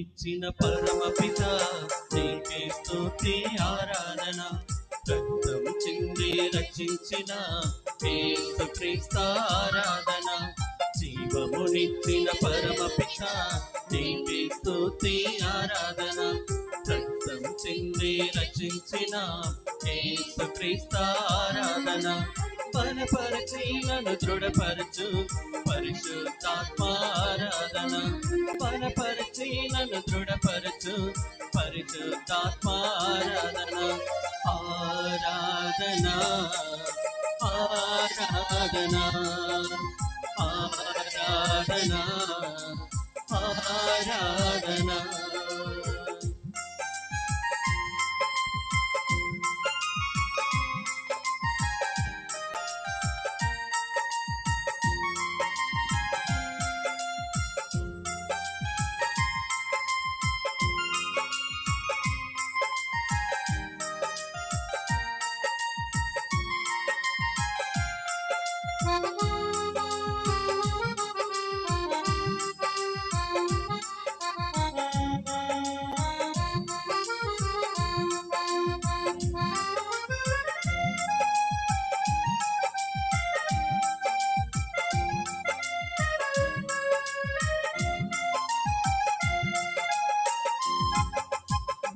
జీవమునిచ్చిన పరమపిత నీకే స్తుతి ఆరాధన. రక్తం చింది రక్షించిన యేసుక్రీస్తు ఆరాధన. జీవమునిచ్చిన పరమపిత నీకే స్తుతి ఆరాధన. రక్తం చింది రక్షించిన యేసుక్రీస్తు ఆరాధన. బలపరచి నన్ను దృఢపరచు పరిశుద్ధాత్మ ఆరాధన. బలపరచి నన్ను దృఢపరచు పరిశుద్ధాత్మ ఆరాధన. ఆరాధన ఆరాధన ఆరాధన ఆరాధన.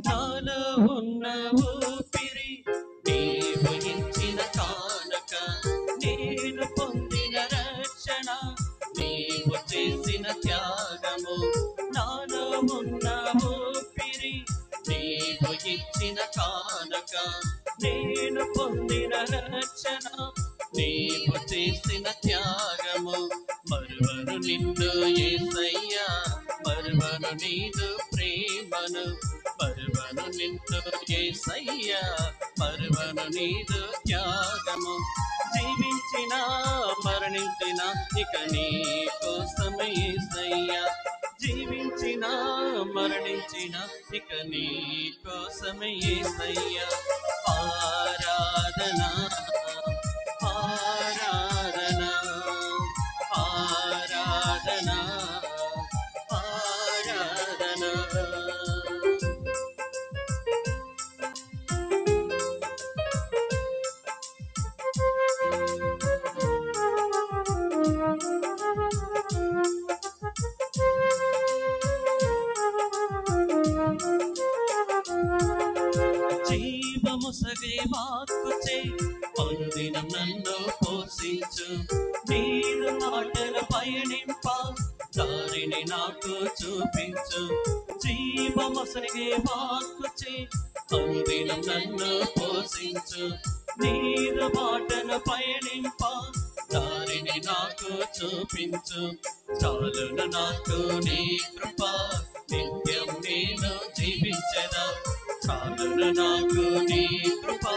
నాలో ఉన్న ఊపిరి నీవు ఇచ్చిన కానుక. నేను పొందిన రక్షణ నీవు చేసిన త్యాగము. నాలో ఉన్న ఊపిరి నీవు ఇచ్చిన కానుక. నేను పొందిన రక్షణ నీవు చేసిన త్యాగము. మరువను నిన్ను యేసయ్యా, మరువను నీదు ప్రేమను. మరువను నిన్ను యేసయ్యా, మరువను నీదు త్యాగము. జీవించిన మరణించిన ఇక నీ కోసమే యేసయ్యా. జీవించిన మరణించిన ఇక నీ కోసమే యేసయ్యా. ఆరాధన ఆరాధన ఆరాధన ఆరాధన. జీవముసగే వాక్కుచే అనుదినం నన్ను పోషించు. నీరు మాటల పయనింప దారిని నాకు చూపించు. జీవముసగే వాక్కుచే అనుదినం నన్ను పోషించు. నీరు మాటల పయనింప దారిని నాకు చూపించు. చాలును నాకు నీ కృప, నిత్యం నేను జీవించెదా. చాలును నాకు నీ కృప,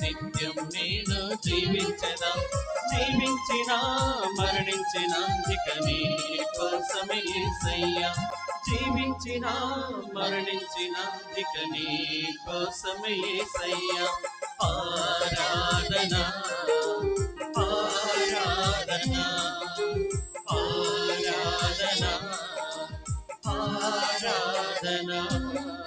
నిత్యం నేను జీవించెదా. జీవించిన మరణించిన ఇక నీ కోసమే యేసయ్యా. జీవించిన మరణించిన ఇక నీ కోసమే యేసయ్యా. ఆరాధన ఆరాధన ఆరాధన ఆరాధన.